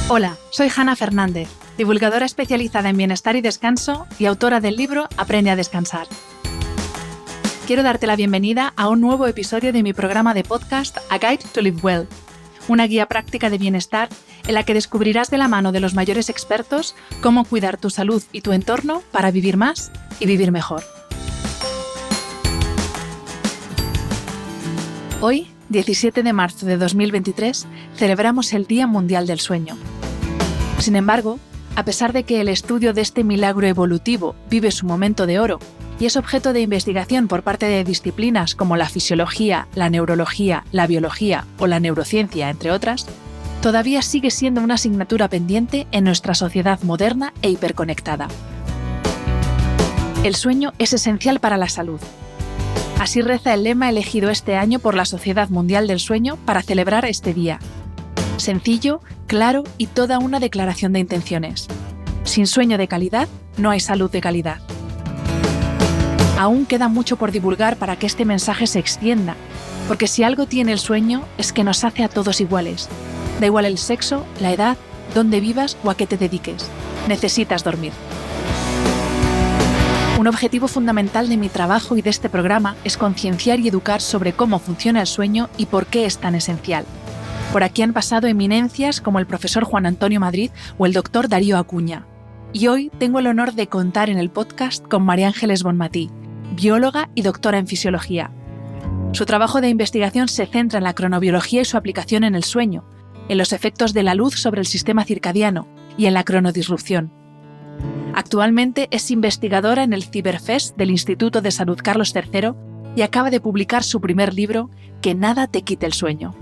Hola, soy Hanna Fernández, divulgadora especializada en bienestar y descanso y autora del libro Aprende a descansar. Quiero darte la bienvenida a un nuevo episodio de mi programa de podcast A Guide to Live Well, una guía práctica de bienestar en la que descubrirás de la mano de los mayores expertos cómo cuidar tu salud y tu entorno para vivir más y vivir mejor. Hoy, 17 de marzo de 2023, celebramos el Día Mundial del Sueño. Sin embargo, a pesar de que el estudio de este milagro evolutivo vive su momento de oro y es objeto de investigación por parte de disciplinas como la fisiología, la neurología, la biología o la neurociencia, entre otras, todavía sigue siendo una asignatura pendiente en nuestra sociedad moderna e hiperconectada. El sueño es esencial para la salud. Así reza el lema elegido este año por la Sociedad Mundial del Sueño para celebrar este día. Sencillo, claro y toda una declaración de intenciones. Sin sueño de calidad, no hay salud de calidad. Aún queda mucho por divulgar para que este mensaje se extienda, porque si algo tiene el sueño es que nos hace a todos iguales. Da igual el sexo, la edad, dónde vivas o a qué te dediques. Necesitas dormir. Un objetivo fundamental de mi trabajo y de este programa es concienciar y educar sobre cómo funciona el sueño y por qué es tan esencial. Por aquí han pasado eminencias como el profesor Juan Antonio Madrid o el doctor Darío Acuña. Y hoy tengo el honor de contar en el podcast con María Ángeles Bonmatí, bióloga y doctora en fisiología. Su trabajo de investigación se centra en la cronobiología y su aplicación en el sueño, en los efectos de la luz sobre el sistema circadiano y en la cronodisrupción. Actualmente es investigadora en el CyberFest del Instituto de Salud Carlos III y acaba de publicar su primer libro, Que nada te quite el sueño.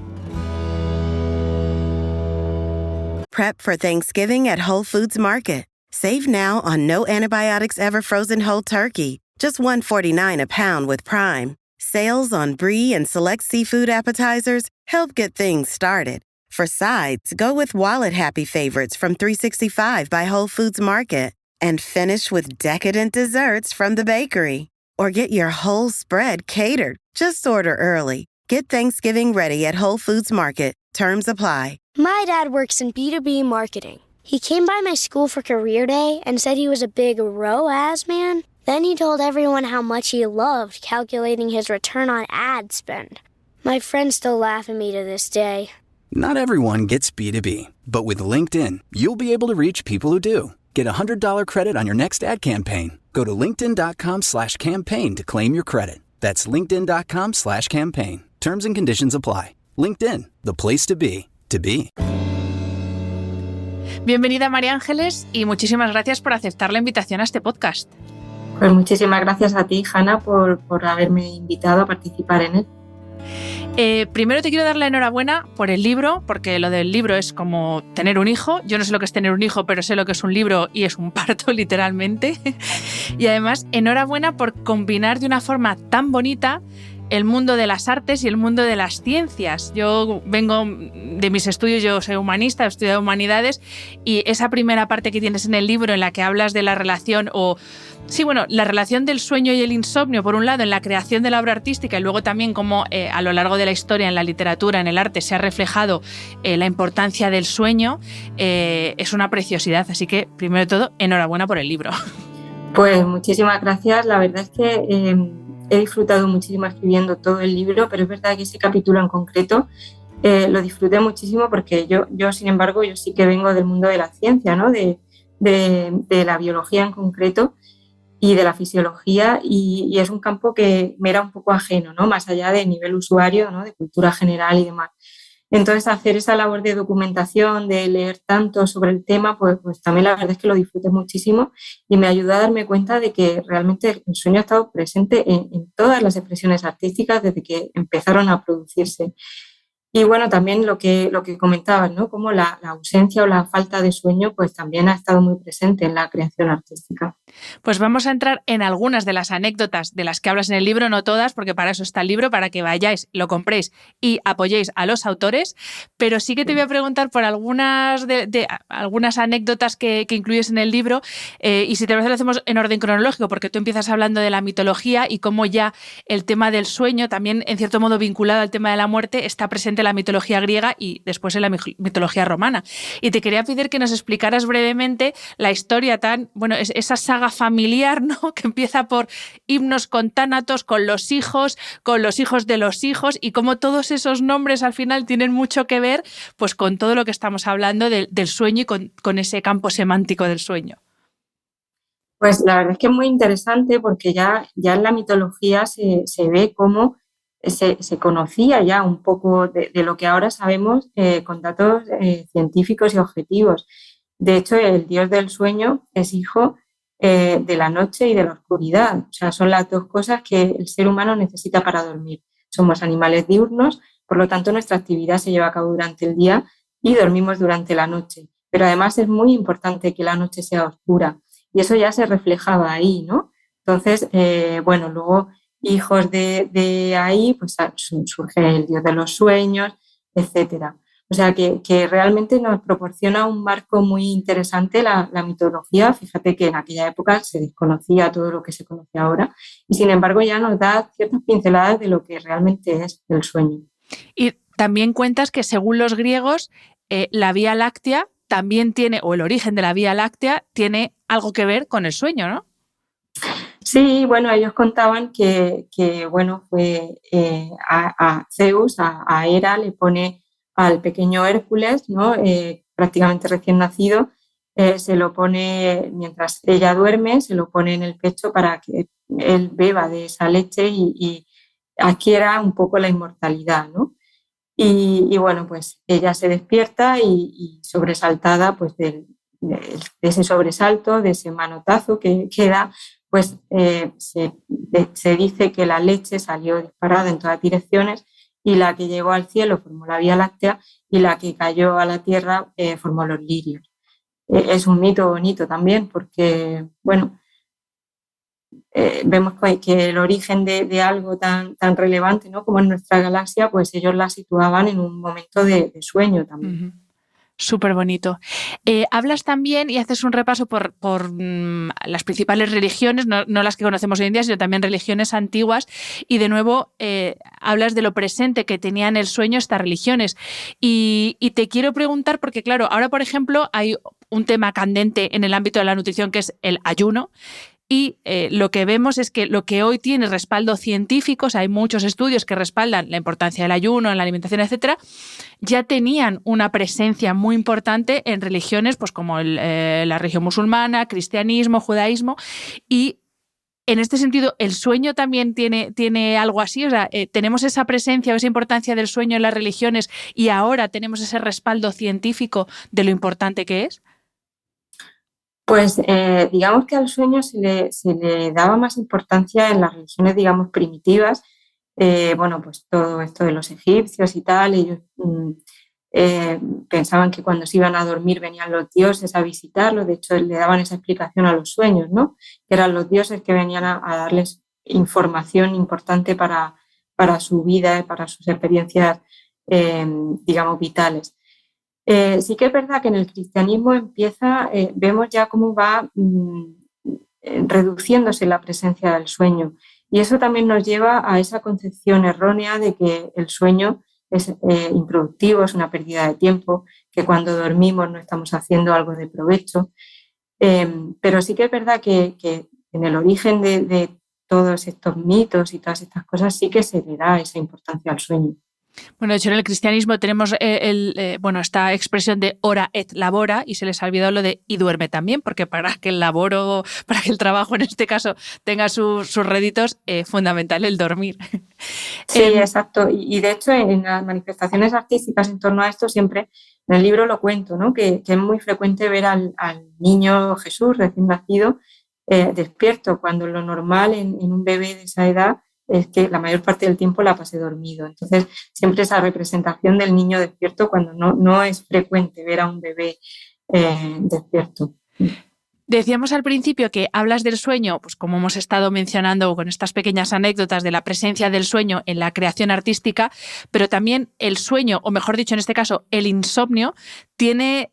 Prep for Thanksgiving at Whole Foods Market. Save now on no antibiotics ever frozen whole turkey. Just $1.49 a pound with Prime. Sales on brie and select seafood appetizers help get things started. For sides, go with wallet-happy favorites from 365 by Whole Foods Market. And finish with decadent desserts from the bakery. Or get your whole spread catered. Just order early. Get Thanksgiving ready at Whole Foods Market. Terms apply. My dad works in B2B marketing. He came by my school for career day and said he was a big ROAS man. Then he told everyone how much he loved calculating his return on ad spend. My friends still laugh at me to this day. Not everyone gets B2B, but with LinkedIn, you'll be able to reach people who do. Get a $100 credit on your next ad campaign. Go to linkedin.com/campaign to claim your credit. That's linkedin.com/campaign. Terms and conditions apply. LinkedIn, the place to be, to be. Bienvenida María Ángeles y muchísimas gracias por aceptar la invitación a este podcast. Pues muchísimas gracias a ti, Hanna, por haberme invitado a participar en él. Primero te quiero dar la enhorabuena por el libro, porque lo del libro es como tener un hijo. Yo no sé lo que es tener un hijo, pero sé lo que es un libro y es un parto, literalmente. Y además, enhorabuena por combinar de una forma tan bonita el mundo de las artes y el mundo de las ciencias. Yo vengo de mis estudios, yo soy humanista, he estudiado humanidades, y esa primera parte que tienes en el libro en la que hablas de la relación la relación del sueño y el insomnio, por un lado, en la creación de la obra artística, y luego también cómo a lo largo de la historia, en la literatura, en el arte, se ha reflejado la importancia del sueño, es una preciosidad. Así que, primero de todo, enhorabuena por el libro. Pues muchísimas gracias. La verdad es que he disfrutado muchísimo escribiendo todo el libro, pero es verdad que ese capítulo en concreto lo disfruté muchísimo porque yo, sin embargo, yo sí que vengo del mundo de la ciencia, ¿no? de la biología en concreto y de la fisiología, y es un campo que me era un poco ajeno, ¿no? Más allá de nivel usuario, ¿no? De cultura general y demás. Entonces, hacer esa labor de documentación, de leer tanto sobre el tema, pues también la verdad es que lo disfruté muchísimo y me ayudó a darme cuenta de que realmente el sueño ha estado presente en todas las expresiones artísticas desde que empezaron a producirse. Y bueno, también lo que comentabas, ¿no? Como la ausencia o la falta de sueño, pues también ha estado muy presente en la creación artística. Pues vamos a entrar en algunas de las anécdotas de las que hablas en el libro, no todas, porque para eso está el libro, para que vayáis, lo compréis y apoyéis a los autores, pero sí que te voy a preguntar por algunas algunas anécdotas que incluyes en el libro, y si te parece lo hacemos en orden cronológico, porque tú empiezas hablando de la mitología y cómo ya el tema del sueño, también en cierto modo vinculado al tema de la muerte, está presente principalmente en la mitología griega y después en la mitología romana. Y te quería pedir que nos explicaras brevemente la historia esa saga familiar, ¿no? Que empieza por himnos con tánatos, con los hijos de los hijos, y cómo todos esos nombres al final tienen mucho que ver pues con todo lo que estamos hablando del sueño y con ese campo semántico del sueño. Pues la verdad es que es muy interesante porque ya en la mitología se ve cómo se conocía ya un poco de lo que ahora sabemos con datos científicos y objetivos. De hecho, el dios del sueño es hijo de la noche y de la oscuridad. O sea, son las dos cosas que el ser humano necesita para dormir. Somos animales diurnos, por lo tanto nuestra actividad se lleva a cabo durante el día y dormimos durante la noche. Pero además es muy importante que la noche sea oscura. Y eso ya se reflejaba ahí, ¿no? Entonces, luego hijos de ahí, pues surge el dios de los sueños, etcétera. O sea, que realmente nos proporciona un marco muy interesante la mitología. Fíjate que en aquella época se desconocía todo lo que se conoce ahora y, sin embargo, ya nos da ciertas pinceladas de lo que realmente es el sueño. Y también cuentas que, según los griegos, la Vía Láctea también tiene, o el origen de la Vía Láctea tiene algo que ver con el sueño, ¿no? Sí, bueno, ellos contaban que fue a Zeus, a Hera, le pone al pequeño Hércules, ¿no? Prácticamente recién nacido, se lo pone, mientras ella duerme, se lo pone en el pecho para que él beba de esa leche y adquiera un poco la inmortalidad, ¿no? Y bueno, pues ella se despierta y sobresaltada pues de ese sobresalto, de ese manotazo que da, pues se dice que la leche salió disparada en todas direcciones y la que llegó al cielo formó la Vía Láctea y la que cayó a la tierra formó los lirios. Es un mito bonito también porque, bueno, vemos que el origen de algo tan relevante, ¿no? Como en nuestra galaxia, pues ellos la situaban en un momento de sueño también. Uh-huh. Súper bonito. Hablas también y haces un repaso por las principales religiones, no las que conocemos hoy en día, sino también religiones antiguas, y de nuevo hablas de lo presente que tenían el sueño estas religiones. Y te quiero preguntar, porque claro, ahora por ejemplo hay un tema candente en el ámbito de la nutrición que es el ayuno. Y lo que vemos es que lo que hoy tiene respaldo científico, o sea, hay muchos estudios que respaldan la importancia del ayuno en la alimentación, etcétera, ya tenían una presencia muy importante en religiones pues como la religión musulmana, cristianismo, judaísmo, y en este sentido el sueño también tiene algo así, o sea, tenemos esa presencia o esa importancia del sueño en las religiones y ahora tenemos ese respaldo científico de lo importante que es. Pues digamos que al sueño se le daba más importancia en las religiones, digamos, primitivas. Pues todo esto de los egipcios y tal, ellos pensaban que cuando se iban a dormir venían los dioses a visitarlos, de hecho le daban esa explicación a los sueños, ¿no? Que eran los dioses que venían a darles información importante para su vida, para sus experiencias, digamos, vitales. Sí que es verdad que en el cristianismo vemos ya cómo va reduciéndose la presencia del sueño y eso también nos lleva a esa concepción errónea de que el sueño es improductivo, es una pérdida de tiempo, que cuando dormimos no estamos haciendo algo de provecho, pero sí que es verdad que en el origen de todos estos mitos y todas estas cosas sí que se le da esa importancia al sueño. Bueno, de hecho en el cristianismo tenemos esta expresión de ora et labora y se les ha olvidado lo de y duerme también, porque para que el trabajo en este caso tenga sus réditos, fundamental el dormir. Sí, exacto. Y de hecho en las manifestaciones artísticas en torno a esto siempre en el libro lo cuento, ¿no? Que es muy frecuente ver al niño Jesús recién nacido despierto, cuando lo normal en un bebé de esa edad es que la mayor parte del tiempo la pase dormido. Entonces, siempre esa representación del niño despierto cuando no es frecuente ver a un bebé despierto. Decíamos al principio que hablas del sueño, pues como hemos estado mencionando con estas pequeñas anécdotas de la presencia del sueño en la creación artística, pero también el sueño, o mejor dicho en este caso, el insomnio, tiene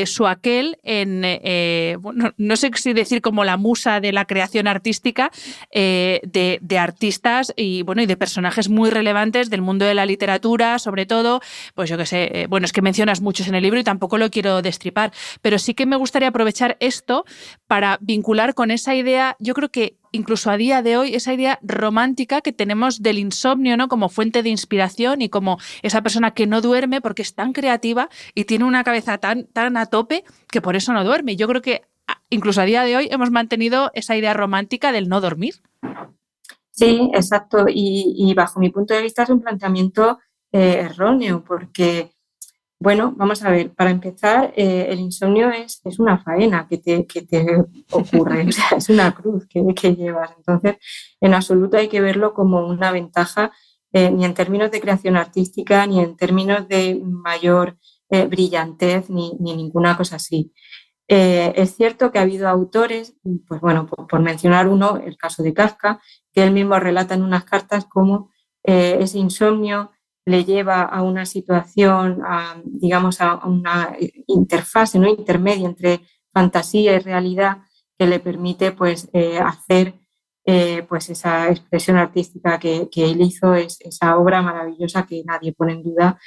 su aquel en, bueno, no sé si decir como la musa de la creación artística de artistas y, bueno, y de personajes muy relevantes del mundo de la literatura, sobre todo, pues yo qué sé, bueno, es que mencionas muchos en el libro y tampoco lo quiero destripar, pero sí que me gustaría aprovechar esto para vincular con esa idea, yo creo que incluso a día de hoy, esa idea romántica que tenemos del insomnio, ¿no? Como fuente de inspiración y como esa persona que no duerme porque es tan creativa y tiene una cabeza tan a tope que por eso no duerme. Yo creo que incluso a día de hoy hemos mantenido esa idea romántica del no dormir. Sí, exacto. Y bajo mi punto de vista es un planteamiento erróneo porque, bueno, vamos a ver, para empezar, el insomnio es una faena que te ocurre, o sea, es una cruz que llevas. Entonces, en absoluto hay que verlo como una ventaja, ni en términos de creación artística, ni en términos de mayor brillantez, ni ninguna cosa así. Es cierto que ha habido autores, pues bueno, por mencionar uno, el caso de Kafka, que él mismo relata en unas cartas cómo ese insomnio le lleva a una situación, digamos, a una interfase, ¿no? Intermedia entre fantasía y realidad que le permite pues, hacer pues esa expresión artística que él hizo, esa obra maravillosa que nadie pone en duda.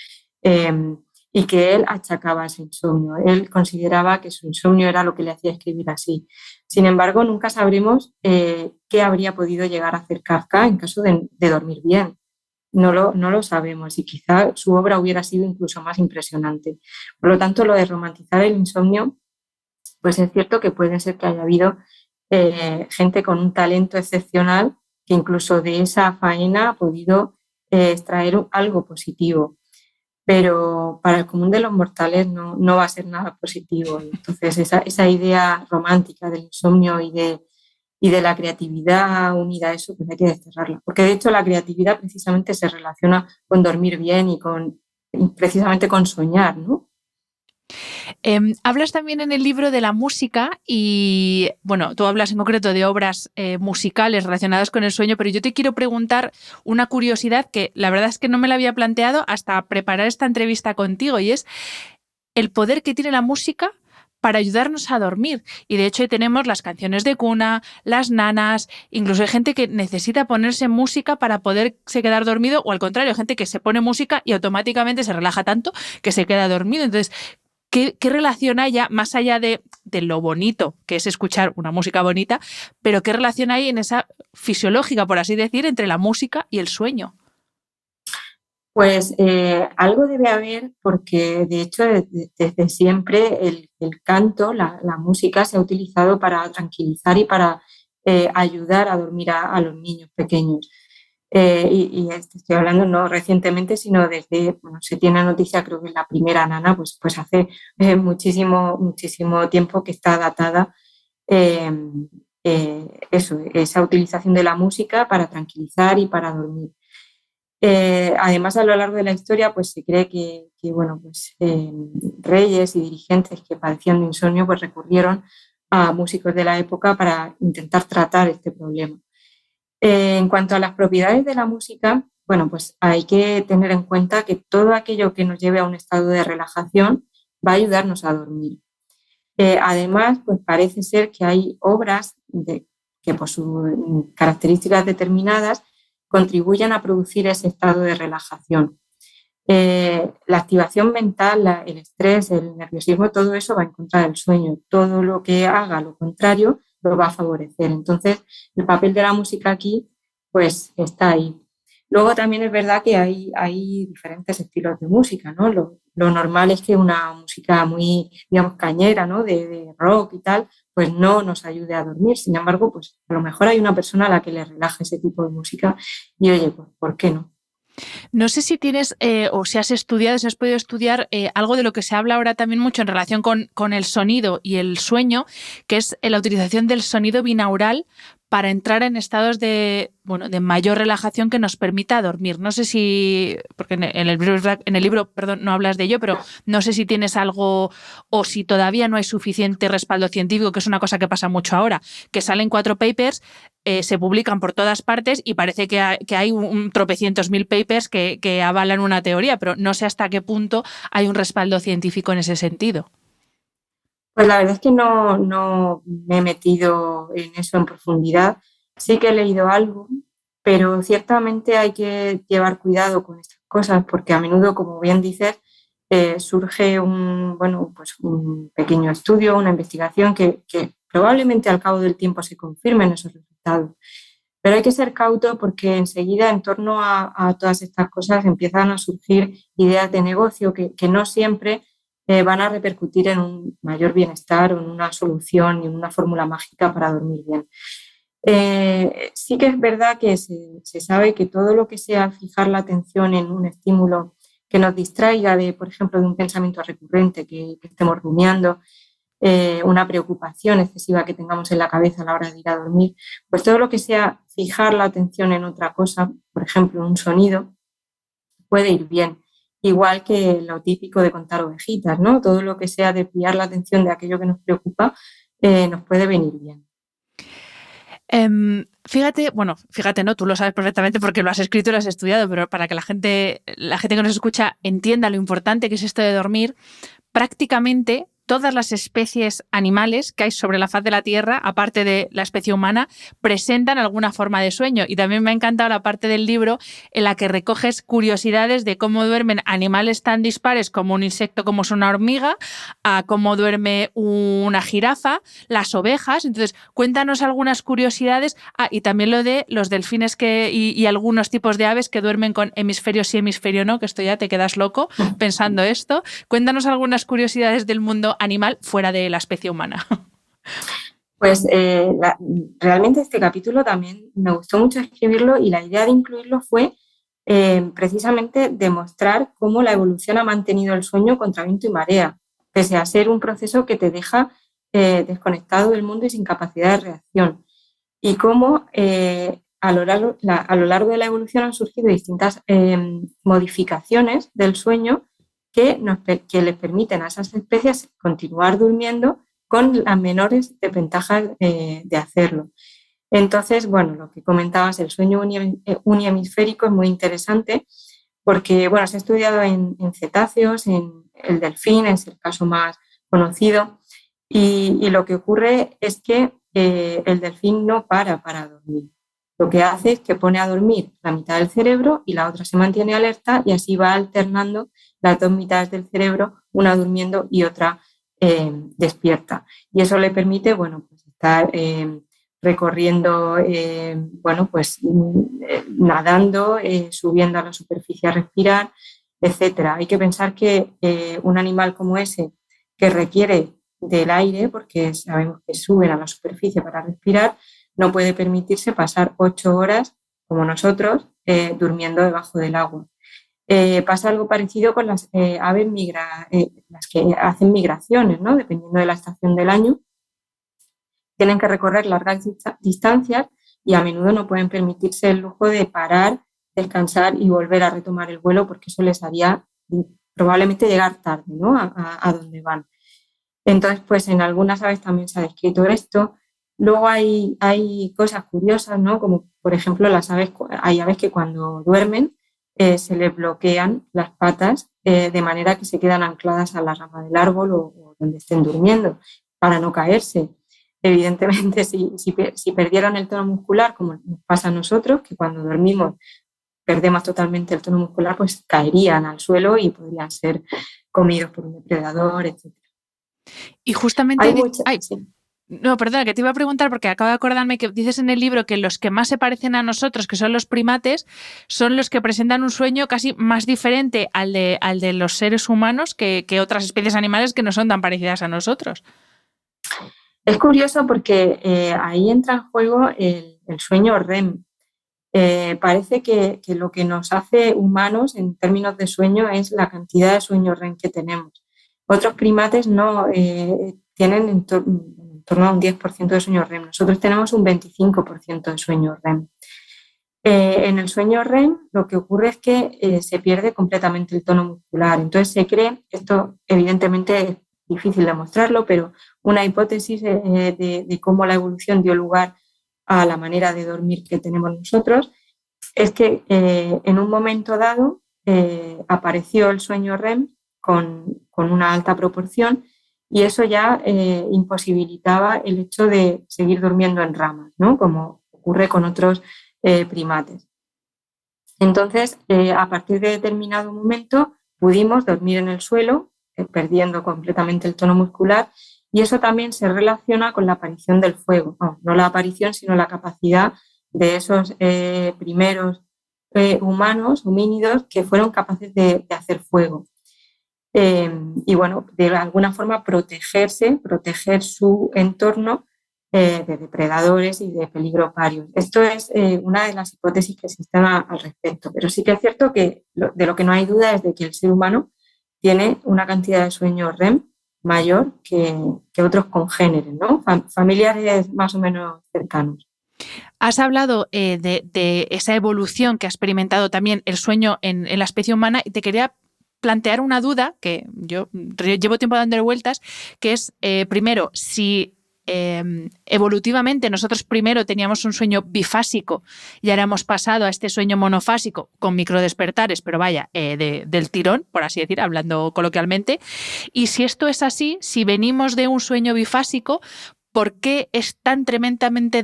Y que él achacaba ese insomnio. Él consideraba que su insomnio era lo que le hacía escribir así. Sin embargo, nunca sabremos qué habría podido llegar a hacer Kafka en caso de dormir bien. No lo sabemos y quizá su obra hubiera sido incluso más impresionante. Por lo tanto, lo de romantizar el insomnio, pues es cierto que puede ser que haya habido gente con un talento excepcional que incluso de esa faena ha podido extraer algo positivo, pero para el común de los mortales no va a ser nada positivo. Entonces, esa idea romántica del insomnio y de la creatividad unida a eso, pues hay que desterrarla. Porque de hecho la creatividad precisamente se relaciona con dormir bien y precisamente con soñar, ¿no? Hablas también en el libro de la música y, bueno, tú hablas en concreto de obras musicales relacionadas con el sueño, pero yo te quiero preguntar una curiosidad que la verdad es que no me la había planteado hasta preparar esta entrevista contigo, y es el poder que tiene la música para ayudarnos a dormir. Y de hecho ahí tenemos las canciones de cuna, las nanas, incluso hay gente que necesita ponerse música para poderse quedar dormido, o al contrario, gente que se pone música y automáticamente se relaja tanto que se queda dormido. Entonces, ¿qué relación hay ya, más allá de lo bonito que es escuchar una música bonita, pero qué relación hay en esa fisiológica, por así decir, entre la música y el sueño? Pues algo debe haber porque de hecho desde siempre el canto, la música se ha utilizado para tranquilizar y para ayudar a dormir a los niños pequeños. Y estoy hablando no recientemente, sino desde, bueno, se tiene noticia, creo que es la primera nana, pues hace muchísimo tiempo que está datada eh, esa utilización de la música para tranquilizar y para dormir. Además, a lo largo de la historia, pues se cree que bueno, pues, reyes y dirigentes que padecían de insomnio pues recurrieron a músicos de la época para intentar tratar este problema. En cuanto a las propiedades de la música, bueno, pues hay que tener en cuenta que todo aquello que nos lleve a un estado de relajación va a ayudarnos a dormir. Además, pues parece ser que hay obras que por sus características determinadas contribuyen a producir ese estado de relajación. La activación mental, el estrés, el nerviosismo, todo eso va en contra del sueño. Todo lo que haga lo contrario lo va a favorecer. Entonces, el papel de la música aquí, pues está ahí. Luego también es verdad que hay diferentes estilos de música, ¿no? Lo normal es que una música muy, digamos, cañera, ¿no? De rock y tal, pues no nos ayude a dormir. Sin embargo, pues a lo mejor hay una persona a la que le relaje ese tipo de música y oye, pues ¿por qué no? No sé si tienes o si has estudiado, si has podido estudiar algo de lo que se habla ahora también mucho en relación con el sonido y el sueño, que es la utilización del sonido binaural para entrar en estados de mayor relajación que nos permita dormir. No sé si, porque en el libro, perdón, no hablas de ello, pero no sé si tienes algo o si todavía no hay suficiente respaldo científico, que es una cosa que pasa mucho ahora, que salen 4 papers, se publican por todas partes y parece que hay un tropecientos mil papers que avalan una teoría, pero no sé hasta qué punto hay un respaldo científico en ese sentido. Pues la verdad es que no me he metido en eso en profundidad. Sí que he leído algo, pero ciertamente hay que llevar cuidado con estas cosas porque a menudo, como bien dices, surge un pequeño estudio, una investigación que probablemente al cabo del tiempo se confirmen esos resultados. Pero hay que ser cauto porque enseguida en torno a todas estas cosas empiezan a surgir ideas de negocio que no siempre van a repercutir en un mayor bienestar o en una solución y en una fórmula mágica para dormir bien. Sí que es verdad que se sabe que todo lo que sea fijar la atención en un estímulo que nos distraiga por ejemplo, de un pensamiento recurrente que estemos rumiando, una preocupación excesiva que tengamos en la cabeza a la hora de ir a dormir, pues todo lo que sea fijar la atención en otra cosa, por ejemplo, un sonido, puede ir bien. Igual que lo típico de contar ovejitas, ¿no? Todo lo que sea desviar la atención de aquello que nos preocupa nos puede venir bien. Fíjate, ¿no? Tú lo sabes perfectamente porque lo has escrito y lo has estudiado, pero para que la gente que nos escucha entienda lo importante que es esto de dormir, prácticamente todas las especies animales que hay sobre la faz de la Tierra, aparte de la especie humana, presentan alguna forma de sueño. Y también me ha encantado la parte del libro en la que recoges curiosidades de cómo duermen animales tan dispares como un insecto, como es una hormiga, a cómo duerme una jirafa, las ovejas. Entonces, cuéntanos algunas curiosidades. Y también lo de los delfines y algunos tipos de aves que duermen con hemisferio sí, hemisferio no, que esto ya te quedas loco pensando esto. Cuéntanos algunas curiosidades del mundo animal fuera de la especie humana. Pues realmente este capítulo también me gustó mucho escribirlo y la idea de incluirlo fue precisamente demostrar cómo la evolución ha mantenido el sueño contra viento y marea, pese a ser un proceso que te deja desconectado del mundo y sin capacidad de reacción. Y cómo a lo largo de la evolución han surgido distintas modificaciones del sueño que les permiten a esas especies continuar durmiendo con las menores desventajas de hacerlo. Entonces, bueno, lo que comentabas, el sueño unihemisférico es muy interesante porque, bueno, se ha estudiado en cetáceos, en el delfín, es el caso más conocido, y lo que ocurre es que el delfín no para dormir. Lo que hace es que pone a dormir la mitad del cerebro y la otra se mantiene alerta y así va alternando las dos mitades del cerebro, una durmiendo y otra despierta. Y eso le permite, bueno, pues estar recorriendo, nadando, subiendo a la superficie a respirar, etcétera. Hay que pensar que un animal como ese, que requiere del aire, porque sabemos que suben a la superficie para respirar, no puede permitirse pasar 8 horas, como nosotros, durmiendo debajo del agua. Pasa algo parecido con las aves las que hacen migraciones, ¿no? Dependiendo de la estación del año, tienen que recorrer largas distancias y a menudo no pueden permitirse el lujo de parar, descansar y volver a retomar el vuelo porque eso les haría probablemente llegar tarde, ¿no? a donde van. Entonces, pues en algunas aves también se ha descrito esto. Luego hay cosas curiosas, ¿no? Como por ejemplo hay aves que cuando duermen se les bloquean las patas de manera que se quedan ancladas a la rama del árbol o donde estén durmiendo para no caerse. Evidentemente, si perdieran el tono muscular, como nos pasa a nosotros, que cuando dormimos perdemos totalmente el tono muscular, pues caerían al suelo y podrían ser comidos por un depredador, etc. Y justamente... No, perdona, que te iba a preguntar porque acabo de acordarme que dices en el libro que los que más se parecen a nosotros, que son los primates, son los que presentan un sueño casi más diferente al de los seres humanos que otras especies animales que no son tan parecidas a nosotros. Es curioso porque ahí entra en juego el sueño REM. Parece que lo que nos hace humanos en términos de sueño es la cantidad de sueño REM que tenemos. Otros primates no tienen en torno torno a un 10% de sueño REM. Nosotros tenemos un 25% de sueño REM. En el sueño REM lo que ocurre es que se pierde completamente el tono muscular. Entonces se cree, esto evidentemente es difícil demostrarlo, pero una hipótesis de cómo la evolución dio lugar a la manera de dormir que tenemos nosotros es que en un momento dado apareció el sueño REM con una alta proporción y eso ya imposibilitaba el hecho de seguir durmiendo en ramas, ¿no? Como ocurre con otros primates. Entonces, a partir de determinado momento pudimos dormir en el suelo, perdiendo completamente el tono muscular, y eso también se relaciona con la aparición del fuego. No la aparición, sino la capacidad de esos primeros humanos, homínidos, que fueron capaces de hacer fuego. Y bueno, de alguna forma proteger su entorno de depredadores y de peligros varios. Esto es una de las hipótesis que existen al respecto, pero sí que es cierto que de lo que no hay duda es de que el ser humano tiene una cantidad de sueño REM mayor que otros congéneres, ¿no? Familiares más o menos cercanos. Has hablado de esa evolución que ha experimentado también el sueño en la especie humana y te quería plantear una duda que yo llevo tiempo dando vueltas, que es, primero, si evolutivamente nosotros primero teníamos un sueño bifásico y ahora hemos pasado a este sueño monofásico con microdespertares, pero vaya, del tirón, por así decir, hablando coloquialmente. Y si esto es así, si venimos de un sueño bifásico, ¿por qué es tan tremendamente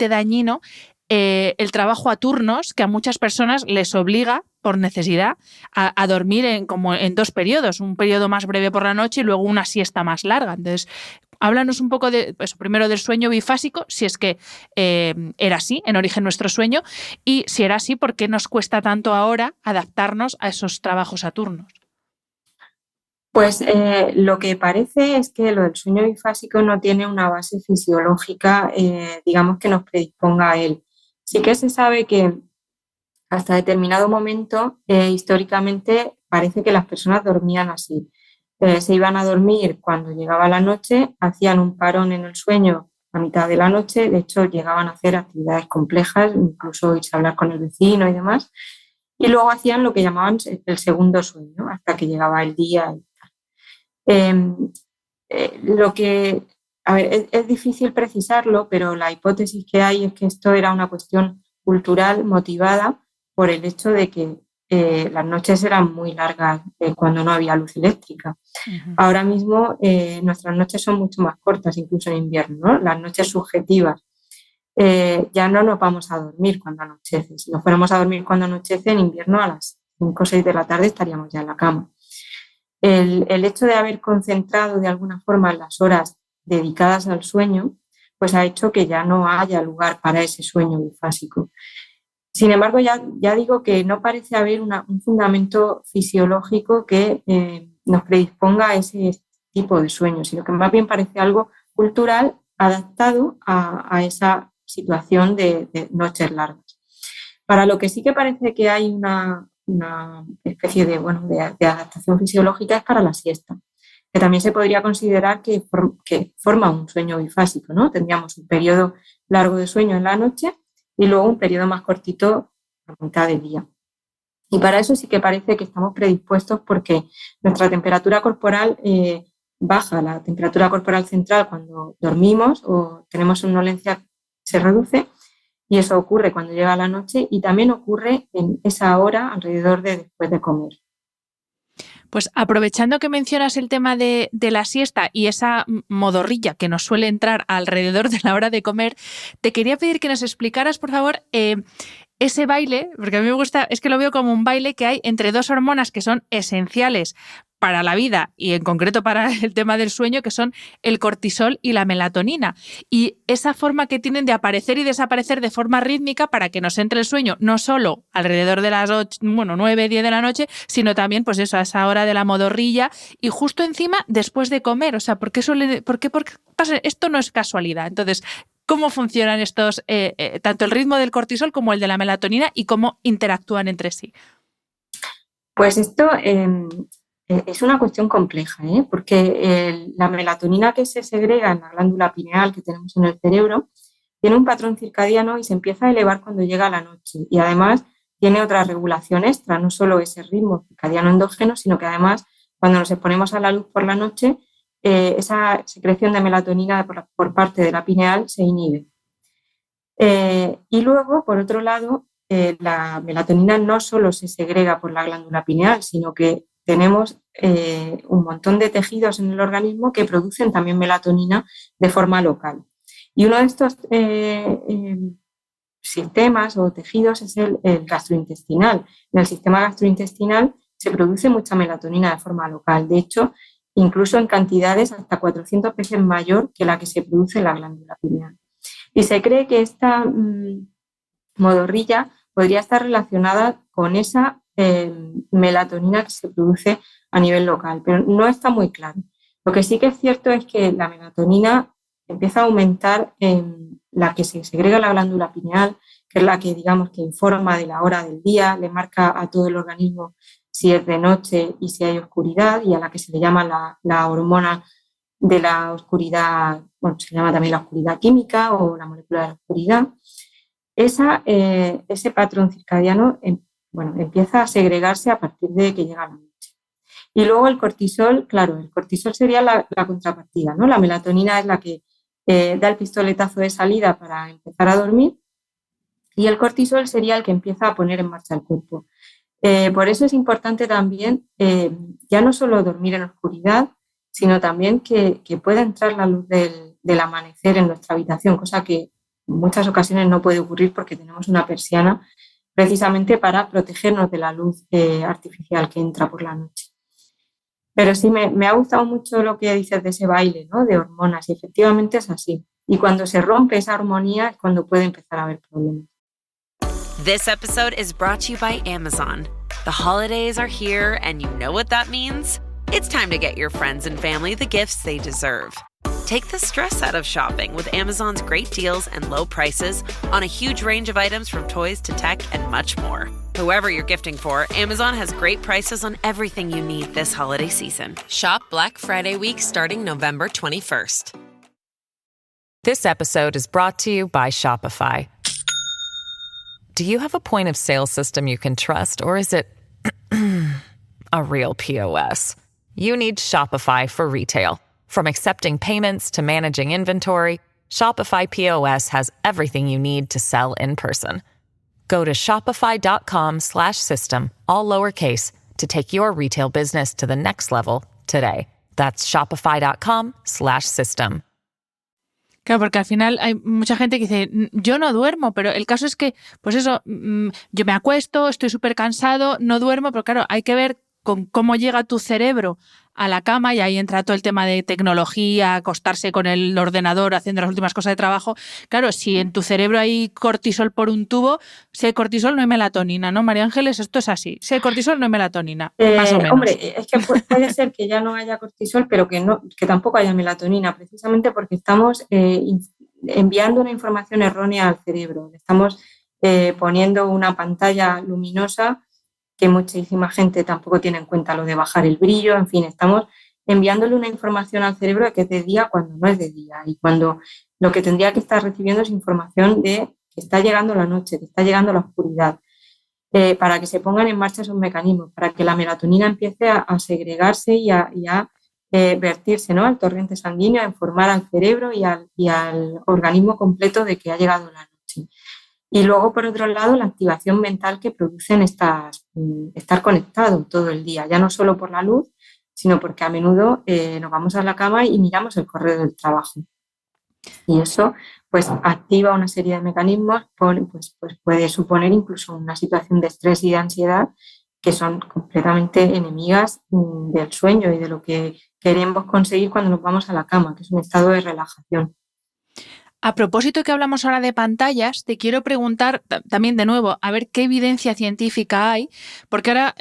dañino el trabajo a turnos que a muchas personas les obliga por necesidad a dormir como en dos periodos, un periodo más breve por la noche y luego una siesta más larga? Entonces, háblanos un poco de eso, primero del sueño bifásico, si es que era así en origen nuestro sueño, y si era así, ¿por qué nos cuesta tanto ahora adaptarnos a esos trabajos a turnos? Pues lo que parece es que lo del sueño bifásico no tiene una base fisiológica, digamos, que nos predisponga a él. Sí que se sabe que hasta determinado momento, históricamente, parece que las personas dormían así. Se iban a dormir cuando llegaba la noche, hacían un parón en el sueño a mitad de la noche, de hecho llegaban a hacer actividades complejas, incluso irse a hablar con el vecino y demás, y luego hacían lo que llamaban el segundo sueño, hasta que llegaba el día. Es difícil precisarlo, pero la hipótesis que hay es que esto era una cuestión cultural motivada por el hecho de que las noches eran muy largas cuando no había luz eléctrica. Uh-huh. Ahora mismo nuestras noches son mucho más cortas, incluso en invierno, ¿no? Las noches subjetivas. Ya no nos vamos a dormir cuando anochece. Si nos fuéramos a dormir cuando anochece, en invierno a las 5 o 6 de la tarde estaríamos ya en la cama. El hecho de haber concentrado de alguna forma las horas dedicadas al sueño, pues ha hecho que ya no haya lugar para ese sueño bifásico. Sin embargo, ya digo que no parece haber un fundamento fisiológico que nos predisponga a ese tipo de sueño, sino que más bien parece algo cultural adaptado a esa situación de noches largas. Para lo que sí que parece que hay una especie de adaptación fisiológica es para la siesta, que también se podría considerar que forma un sueño bifásico, ¿no? Tendríamos un periodo largo de sueño en la noche y luego un periodo más cortito a mitad del día. Y para eso sí que parece que estamos predispuestos porque nuestra temperatura corporal baja, la temperatura corporal central cuando dormimos o tenemos somnolencia se reduce, y eso ocurre cuando llega la noche y también ocurre en esa hora alrededor de después de comer. Pues aprovechando que mencionas el tema de la siesta y esa modorrilla que nos suele entrar alrededor de la hora de comer, te quería pedir que nos explicaras, por favor, ese baile, porque a mí me gusta, es que lo veo como un baile que hay entre dos hormonas que son esenciales para la vida y en concreto para el tema del sueño, que son el cortisol y la melatonina. Y esa forma que tienen de aparecer y desaparecer de forma rítmica para que nos entre el sueño, no solo alrededor de las 9, 10 de la noche, sino también, pues eso, a esa hora de la modorrilla y justo encima después de comer. O sea, ¿por qué pasa? Esto no es casualidad. Entonces, ¿cómo funcionan estos, tanto el ritmo del cortisol como el de la melatonina y cómo interactúan entre sí? Pues esto es una cuestión compleja, porque la melatonina que se segrega en la glándula pineal que tenemos en el cerebro tiene un patrón circadiano y se empieza a elevar cuando llega la noche. Y además tiene otra regulación extra, no solo ese ritmo circadiano endógeno, sino que además cuando nos exponemos a la luz por la noche, esa secreción de melatonina por parte de la pineal se inhibe. Y luego, por otro lado, la melatonina no solo se segrega por la glándula pineal, sino que tenemos un montón de tejidos en el organismo que producen también melatonina de forma local. Y uno de estos sistemas o tejidos es el gastrointestinal. En el sistema gastrointestinal se produce mucha melatonina de forma local. De hecho, incluso en cantidades hasta 400 veces mayor que la que se produce en la glándula pineal. Y se cree que esta modorrilla podría estar relacionada con esa melatonina que se produce a nivel local, pero no está muy claro. Lo que sí que es cierto es que la melatonina empieza a aumentar en la que se segrega la glándula pineal, que es la que, digamos, que informa de la hora del día, le marca a todo el organismo si es de noche y si hay oscuridad, y a la que se le llama la hormona de la oscuridad, bueno, se llama también la oscuridad química o la molécula de la oscuridad. Ese patrón circadiano empieza a segregarse a partir de que llega la noche. Y luego el cortisol, claro, el cortisol sería la contrapartida, ¿no? La melatonina es la que da el pistoletazo de salida para empezar a dormir y el cortisol sería el que empieza a poner en marcha el cuerpo. Por eso es importante también ya no solo dormir en oscuridad, sino también que pueda entrar la luz del amanecer en nuestra habitación, cosa que en muchas ocasiones no puede ocurrir porque tenemos una persiana precisamente para protegernos de la luz artificial que entra por la noche. Pero sí, me ha gustado mucho lo que dices de ese baile, ¿no? De hormonas, y efectivamente es así. Y cuando se rompe esa armonía es cuando puede empezar a haber problemas. This episode is brought to you by Amazon. The holidays are here, and you know what that means. It's time to get your friends and family the gifts they deserve. Take the stress out of shopping with Amazon's great deals and low prices on a huge range of items from toys to tech and much more. Whoever you're gifting for, Amazon has great prices on everything you need this holiday season. Shop Black Friday week starting November 21st. This episode is brought to you by Shopify. Do you have a point of sale system you can trust, or is it a real POS? You need Shopify for retail. From accepting payments to managing inventory, Shopify POS has everything you need to sell in person. Go to shopify.com/system, all lowercase, to take your retail business to the next level today. That's shopify.com/system. Claro, porque al final hay mucha gente que dice, yo no duermo, pero el caso es que, pues eso, yo me acuesto, estoy súper cansado, no duermo, pero claro, hay que ver con cómo llega tu cerebro a la cama, y ahí entra todo el tema de tecnología, acostarse con el ordenador haciendo las últimas cosas de trabajo. Claro, si en tu cerebro hay cortisol por un tubo, si hay cortisol no hay melatonina, ¿no, María Ángeles? Esto es así. Si hay cortisol no hay melatonina, más o menos. Hombre, es que puede ser que ya no haya cortisol, pero que tampoco haya melatonina, precisamente porque estamos enviando una información errónea al cerebro. Estamos poniendo una pantalla luminosa que muchísima gente tampoco tiene en cuenta lo de bajar el brillo, en fin, estamos enviándole una información al cerebro de que es de día cuando no es de día, y cuando lo que tendría que estar recibiendo es información de que está llegando la noche, que está llegando la oscuridad, para que se pongan en marcha esos mecanismos, para que la melatonina empiece a segregarse y a vertirse, ¿no?, al torrente sanguíneo, a informar al cerebro y al organismo completo de que ha llegado la noche. Y luego, por otro lado, la activación mental que producen estar conectado todo el día, ya no solo por la luz, sino porque a menudo nos vamos a la cama y miramos el correo del trabajo. Y eso pues activa una serie de mecanismos, pues puede suponer incluso una situación de estrés y de ansiedad que son completamente enemigas del sueño y de lo que queremos conseguir cuando nos vamos a la cama, que es un estado de relajación. A propósito que hablamos ahora de pantallas, te quiero preguntar también de nuevo, a ver qué evidencia científica hay, porque ahora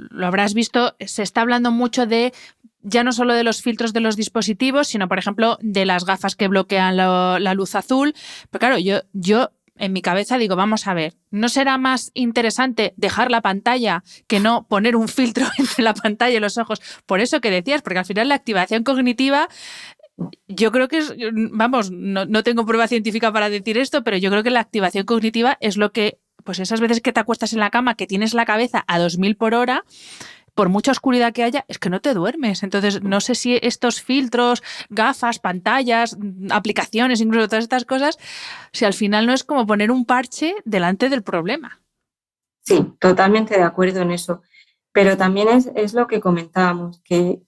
lo habrás visto, se está hablando mucho de ya no solo de los filtros de los dispositivos, sino, por ejemplo, de las gafas que bloquean la luz azul. Pero claro, yo en mi cabeza digo, vamos a ver, ¿no será más interesante dejar la pantalla que no poner un filtro entre la pantalla y los ojos? Por eso que decías, porque al final la activación cognitiva, yo creo que es, vamos, no tengo prueba científica para decir esto, pero yo creo que la activación cognitiva es lo que, pues esas veces que te acuestas en la cama, que tienes la cabeza a 2000 por hora, por mucha oscuridad que haya, es que no te duermes. Entonces, no sé si estos filtros, gafas, pantallas, aplicaciones, incluso todas estas cosas, si al final no es como poner un parche delante del problema. Sí, totalmente de acuerdo en eso. Pero también es lo que comentábamos, que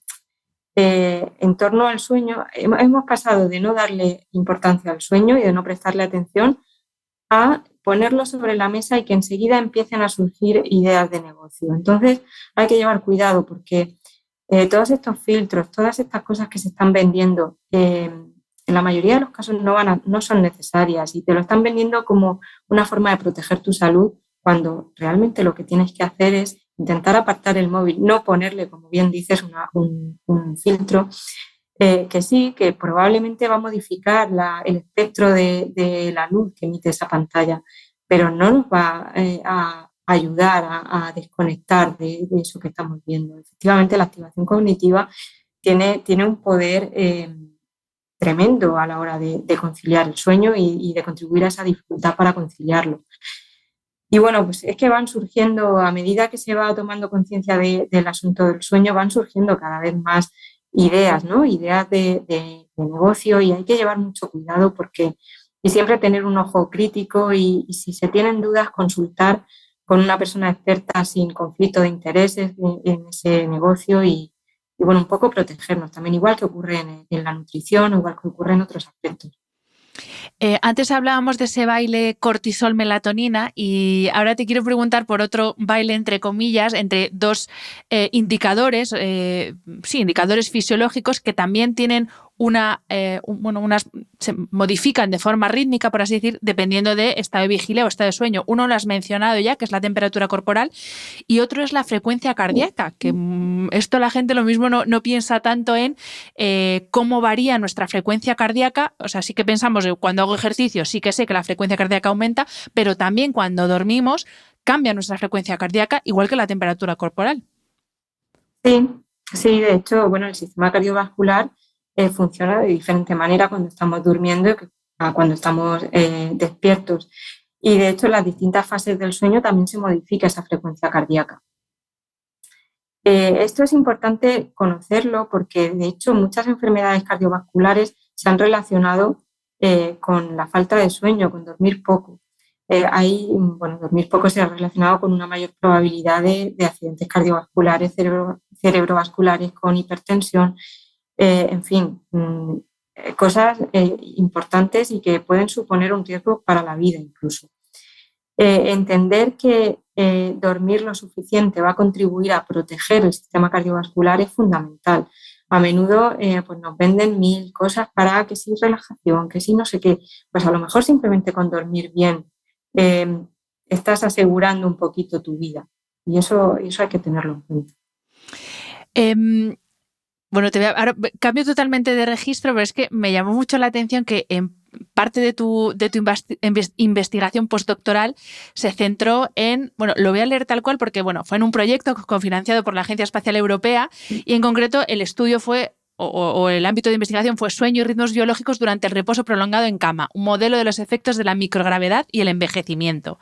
en torno al sueño hemos pasado de no darle importancia al sueño y de no prestarle atención a ponerlo sobre la mesa y que enseguida empiecen a surgir ideas de negocio. Entonces hay que llevar cuidado porque todos estos filtros, todas estas cosas que se están vendiendo, en la mayoría de los casos no son necesarias y te lo están vendiendo como una forma de proteger tu salud cuando realmente lo que tienes que hacer es intentar apartar el móvil, no ponerle, como bien dices, un filtro que sí, que probablemente va a modificar el espectro de la luz que emite esa pantalla, pero no nos va a ayudar a desconectar de eso que estamos viendo. Efectivamente, la activación cognitiva tiene un poder tremendo a la hora de conciliar el sueño y de contribuir a esa dificultad para conciliarlo. Y bueno, pues es que van surgiendo, a medida que se va tomando conciencia del asunto del sueño, van surgiendo cada vez más ideas, ¿no? Ideas de negocio y hay que llevar mucho cuidado porque y siempre tener un ojo crítico y si se tienen dudas, consultar con una persona experta sin conflicto de intereses en ese negocio y bueno, un poco protegernos también, igual que ocurre en la nutrición o igual que ocurre en otros aspectos. Antes hablábamos de ese baile cortisol-melatonina y ahora te quiero preguntar por otro baile, entre comillas, entre dos indicadores, indicadores fisiológicos que también tienen se modifican de forma rítmica, por así decir, dependiendo de estado de vigilia o estado de sueño. Uno lo has mencionado ya, que es la temperatura corporal, y otro es la frecuencia cardíaca, que esto la gente lo mismo no piensa tanto en cómo varía nuestra frecuencia cardíaca. O sea, sí que pensamos que cuando hago ejercicio sí que sé que la frecuencia cardíaca aumenta, pero también cuando dormimos cambia nuestra frecuencia cardíaca, igual que la temperatura corporal. Sí, de hecho, bueno, el sistema cardiovascular funciona de diferente manera cuando estamos durmiendo que cuando estamos despiertos. Y de hecho, en las distintas fases del sueño también se modifica esa frecuencia cardíaca. Esto es importante conocerlo porque, de hecho, muchas enfermedades cardiovasculares se han relacionado con la falta de sueño, con dormir poco. Dormir poco se ha relacionado con una mayor probabilidad de accidentes cardiovasculares, cerebrovasculares, con hipertensión, en fin, cosas importantes y que pueden suponer un riesgo para la vida incluso. Entender que dormir lo suficiente va a contribuir a proteger el sistema cardiovascular es fundamental. A menudo pues nos venden 1000 cosas para que si relajación, que si no sé qué, pues a lo mejor simplemente con dormir bien estás asegurando un poquito tu vida y eso hay que tenerlo en cuenta. Bueno, ahora cambio totalmente de registro, pero es que me llamó mucho la atención que en parte de tu investigación postdoctoral se centró en, bueno, lo voy a leer tal cual porque, bueno, fue en un proyecto cofinanciado por la Agencia Espacial Europea y en concreto el estudio fue, o el ámbito de investigación fue sueño y ritmos biológicos durante el reposo prolongado en cama, un modelo de los efectos de la microgravedad y el envejecimiento.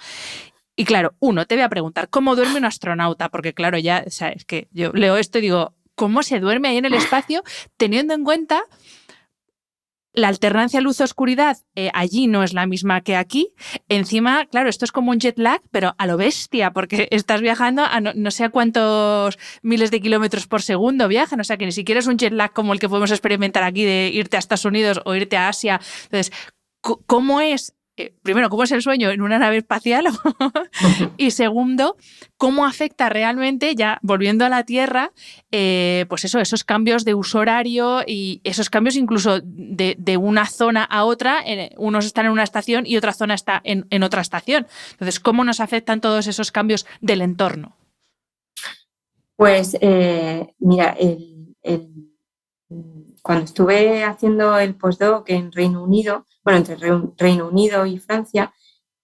Y claro, te voy a preguntar, ¿cómo duerme un astronauta? Porque claro, ya, o sea, es que yo leo esto y digo, ¿cómo se duerme ahí en el espacio teniendo en cuenta la alternancia luz-oscuridad? Allí no es la misma que aquí. Encima, claro, esto es como un jet lag, pero a lo bestia, porque estás viajando a no sé a cuántos miles de kilómetros por segundo viajan, o sea que ni siquiera es un jet lag como el que podemos experimentar aquí de irte a Estados Unidos o irte a Asia. Entonces, ¿cómo es? Primero, ¿cómo es el sueño en una nave espacial? Y segundo, ¿cómo afecta realmente, ya volviendo a la Tierra, pues esos cambios de uso horario y esos cambios incluso de una zona a otra? Unos están en una estación y otra zona está en otra estación. Entonces, ¿cómo nos afectan todos esos cambios del entorno? Pues mira, cuando estuve haciendo el postdoc en Reino Unido, entre Reino Unido y Francia,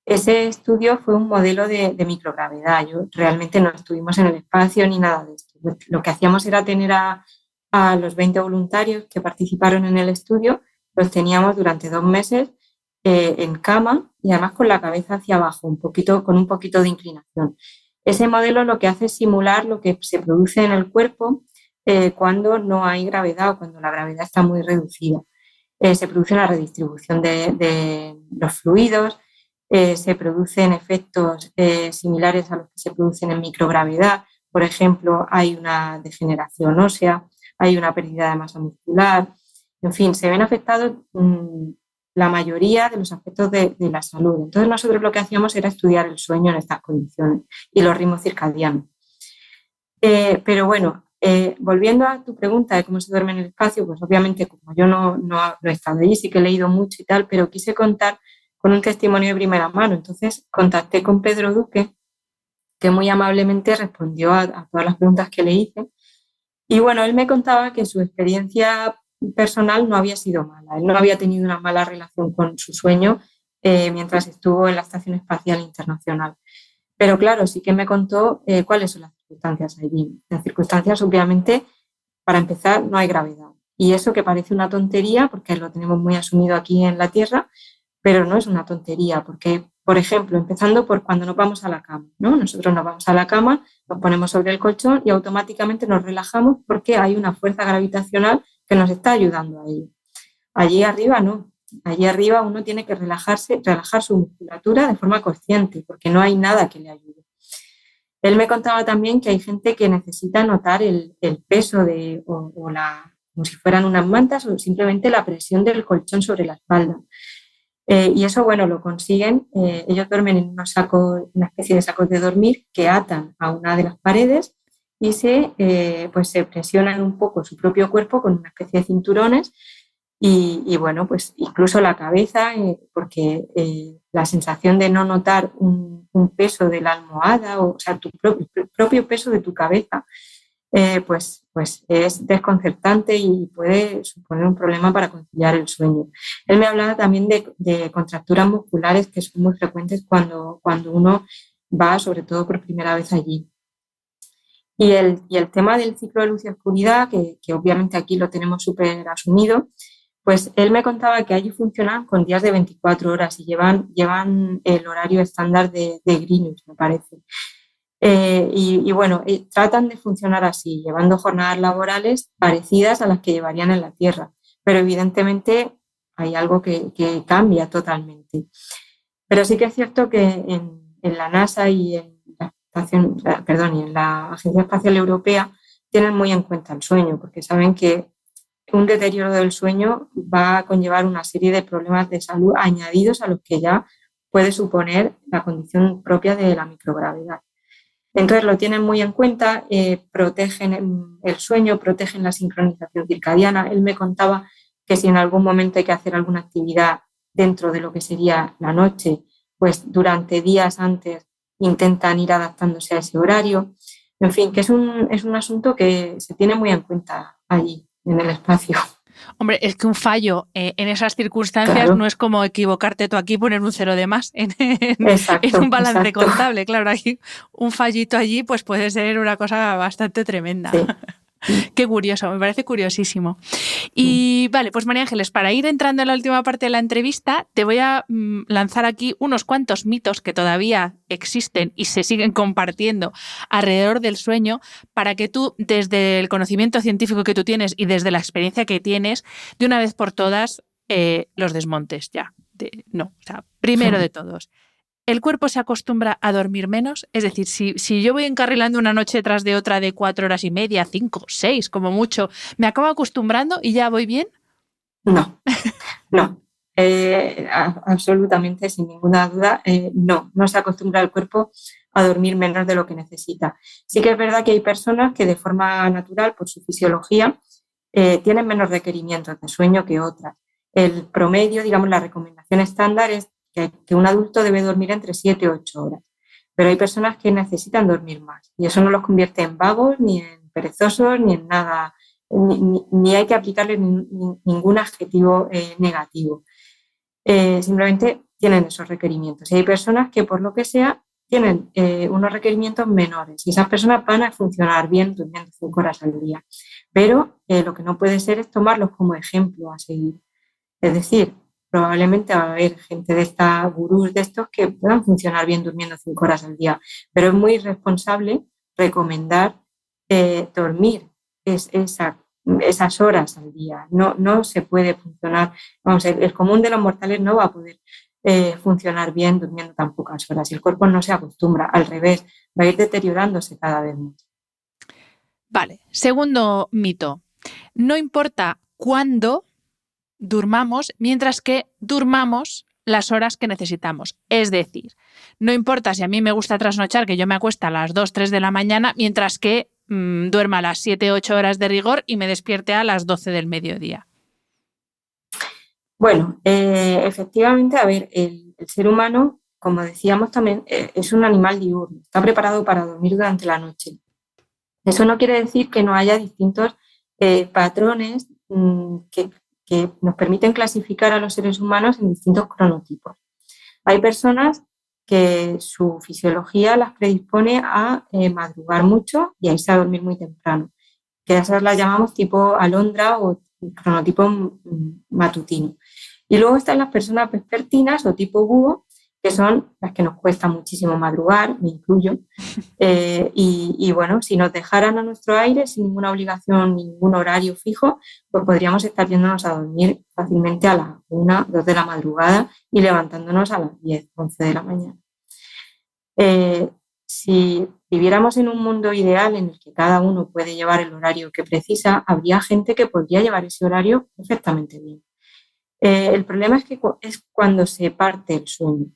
Ese estudio fue un modelo de microgravedad. Realmente no estuvimos en el espacio ni nada de esto. Lo que hacíamos era tener a los 20 voluntarios que participaron en el estudio, los teníamos durante 2 meses en cama y además con la cabeza hacia abajo, con un poquito de inclinación. Ese modelo lo que hace es simular lo que se produce en el cuerpo cuando no hay gravedad o cuando la gravedad está muy reducida. Se produce una redistribución de los fluidos, se producen efectos similares a los que se producen en microgravedad. Por ejemplo, hay una degeneración ósea, hay una pérdida de masa muscular. En fin, se ven afectados la mayoría de los aspectos de la salud. Entonces nosotros lo que hacíamos era estudiar el sueño en estas condiciones y los ritmos circadianos. Pero bueno, volviendo a tu pregunta de cómo se duerme en el espacio, pues obviamente como yo no he estado allí, sí que he leído mucho y tal, pero quise contar con un testimonio de primera mano. Entonces contacté con Pedro Duque, que muy amablemente respondió a todas las preguntas que le hice. Y bueno, él me contaba que su experiencia personal no había sido mala. Él no había tenido una mala relación con su sueño mientras estuvo en la Estación Espacial Internacional. Pero claro, sí que me contó cuáles son las circunstancias allí. Las circunstancias, obviamente, para empezar, no hay gravedad. Y eso que parece una tontería, porque lo tenemos muy asumido aquí en la Tierra, pero no es una tontería, porque, por ejemplo, empezando por cuando nos vamos a la cama, ¿no? Nosotros nos vamos a la cama, nos ponemos sobre el colchón y automáticamente nos relajamos porque hay una fuerza gravitacional que nos está ayudando a ello. Allí arriba no. Allí arriba uno tiene que relajar su musculatura de forma consciente, porque no hay nada que le ayude. Él me contaba también que hay gente que necesita notar el peso como si fueran unas mantas o simplemente la presión del colchón sobre la espalda. Y eso, bueno, lo consiguen. Ellos duermen en una especie de sacos de dormir que atan a una de las paredes y se presionan un poco su propio cuerpo con una especie de cinturones y bueno, pues incluso la cabeza, porque la sensación de no notar un peso de la almohada, o sea, el propio peso de tu cabeza, pues es desconcertante y puede suponer un problema para conciliar el sueño. Él me hablaba también de contracturas musculares que son muy frecuentes cuando uno va, sobre todo por primera vez allí. Y el tema del ciclo de luz y oscuridad, que obviamente aquí lo tenemos súper asumido, pues él me contaba que allí funcionan con días de 24 horas y llevan el horario estándar de Greenwich, me parece. Y bueno, tratan de funcionar así, llevando jornadas laborales parecidas a las que llevarían en la Tierra, pero evidentemente hay algo que cambia totalmente. Pero sí que es cierto que en la NASA y en la Agencia Espacial Europea tienen muy en cuenta el sueño, porque saben que un deterioro del sueño va a conllevar una serie de problemas de salud añadidos a los que ya puede suponer la condición propia de la microgravedad. Entonces lo tienen muy en cuenta, protegen el sueño, protegen la sincronización circadiana. Él me contaba que si en algún momento hay que hacer alguna actividad dentro de lo que sería la noche, pues durante días antes intentan ir adaptándose a ese horario. En fin, que es un asunto que se tiene muy en cuenta allí, en el espacio. Hombre, es que un fallo en esas circunstancias claro. No es como equivocarte tú aquí y poner un 0 de más en un balance contable. Claro, aquí un fallito allí pues puede ser una cosa bastante tremenda. Sí. Qué curioso, me parece curiosísimo. Y vale, pues María Ángeles, para ir entrando en la última parte de la entrevista, te voy a lanzar aquí unos cuantos mitos que todavía existen y se siguen compartiendo alrededor del sueño para que tú, desde el conocimiento científico que tú tienes y desde la experiencia que tienes, de una vez por todas los desmontes ya. Primero de todos. ¿El cuerpo se acostumbra a dormir menos? Es decir, si yo voy encarrilando una noche tras de otra de 4 horas y media, 5, 6, como mucho, ¿me acabo acostumbrando y ya voy bien? No. Absolutamente, sin ninguna duda, no se acostumbra el cuerpo a dormir menos de lo que necesita. Sí que es verdad que hay personas que de forma natural, por su fisiología, tienen menos requerimientos de sueño que otras. El promedio, digamos, la recomendación estándar es que un adulto debe dormir entre 7 y 8 horas, pero hay personas que necesitan dormir más y eso no los convierte en vagos, ni en perezosos, ni en nada, ni hay que aplicarle ningún adjetivo negativo. Simplemente tienen esos requerimientos. Y hay personas que, por lo que sea, tienen unos requerimientos menores y esas personas van a funcionar bien durmiendo 5 horas al día. Pero lo que no puede ser es tomarlos como ejemplo a seguir. Es decir, probablemente va a haber gente de esta gurús de estos que puedan funcionar bien durmiendo 5 horas al día, pero es muy irresponsable recomendar dormir esas horas al día. No se puede funcionar, vamos, el común de los mortales no va a poder funcionar bien durmiendo tan pocas horas y el cuerpo no se acostumbra, al revés, va a ir deteriorándose cada vez más. Vale, segundo mito. No importa cuándo durmamos, mientras que durmamos las horas que necesitamos. Es decir, no importa si a mí me gusta trasnochar, que yo me acuesto a las 2, 3 de la mañana, mientras que duerma a las 7, 8 horas de rigor y me despierte a las 12 del mediodía. Bueno, efectivamente, a ver, el ser humano, como decíamos también, es un animal diurno, está preparado para dormir durante la noche. Eso no quiere decir que no haya distintos patrones que nos permiten clasificar a los seres humanos en distintos cronotipos. Hay personas que su fisiología las predispone a madrugar mucho y a irse a dormir muy temprano, que esas las llamamos tipo alondra o cronotipo matutino. Y luego están las personas vespertinas o tipo búho, que son las que nos cuesta muchísimo madrugar, me incluyo. Y bueno, si nos dejaran a nuestro aire sin ninguna obligación, ningún horario fijo, pues podríamos estar yéndonos a dormir fácilmente a las 1, 2 de la madrugada y levantándonos a las 10, 11 de la mañana. Si viviéramos en un mundo ideal en el que cada uno puede llevar el horario que precisa, habría gente que podría llevar ese horario perfectamente bien. El problema es cuando se parte el sueño.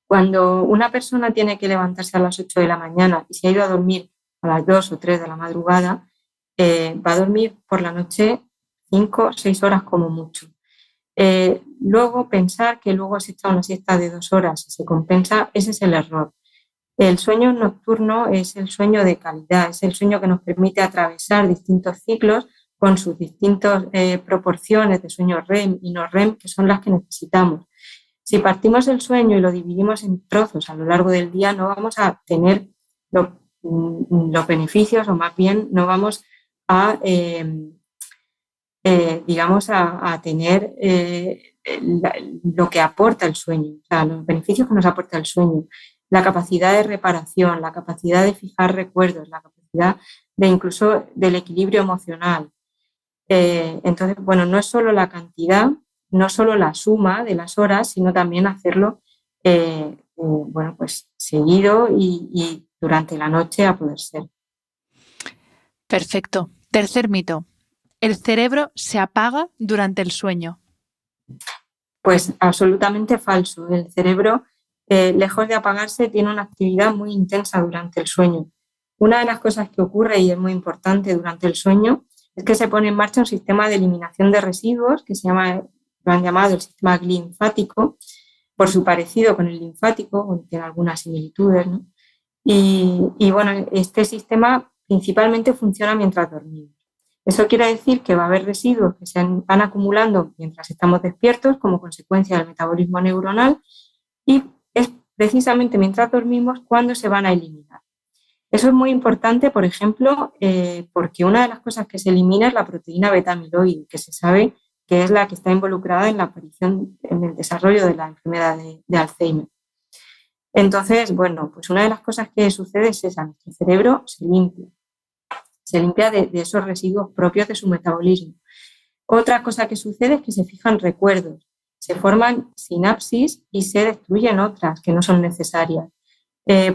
Cuando una persona tiene que levantarse a las 8 de la mañana y se ha ido a dormir a las 2 o 3 de la madrugada, va a dormir por la noche 5 o 6 horas como mucho. Luego pensar que luego se echa una siesta de 2 horas y se compensa, ese es el error. El sueño nocturno es el sueño de calidad, es el sueño que nos permite atravesar distintos ciclos con sus distintas proporciones de sueño REM y no REM, que son las que necesitamos. Si partimos el sueño y lo dividimos en trozos a lo largo del día, no vamos a tener los beneficios, o más bien no vamos a, a tener lo que aporta el sueño, o sea, los beneficios que nos aporta el sueño, la capacidad de reparación, la capacidad de fijar recuerdos, la capacidad de incluso del equilibrio emocional. Entonces, bueno, no es solo la cantidad, no solo la suma de las horas, sino también hacerlo pues seguido y durante la noche a poder ser. Perfecto. Tercer mito. ¿El cerebro se apaga durante el sueño? Pues absolutamente falso. El cerebro, lejos de apagarse, tiene una actividad muy intensa durante el sueño. Una de las cosas que ocurre, y es muy importante durante el sueño, es que se pone en marcha un sistema de eliminación de residuos que lo han llamado el sistema linfático, por su parecido con el linfático, tiene algunas similitudes, ¿no? Y bueno, este sistema principalmente funciona mientras dormimos. Eso quiere decir que va a haber residuos que se van acumulando mientras estamos despiertos como consecuencia del metabolismo neuronal y es precisamente mientras dormimos cuando se van a eliminar. Eso es muy importante, por ejemplo, porque una de las cosas que se elimina es la proteína beta-amiloide, que se sabe que es la que está involucrada en la aparición, en el desarrollo de la enfermedad de Alzheimer. Entonces, bueno, pues una de las cosas que sucede es esa, nuestro cerebro se limpia de esos residuos propios de su metabolismo. Otra cosa que sucede es que se fijan recuerdos, se forman sinapsis y se destruyen otras que no son necesarias.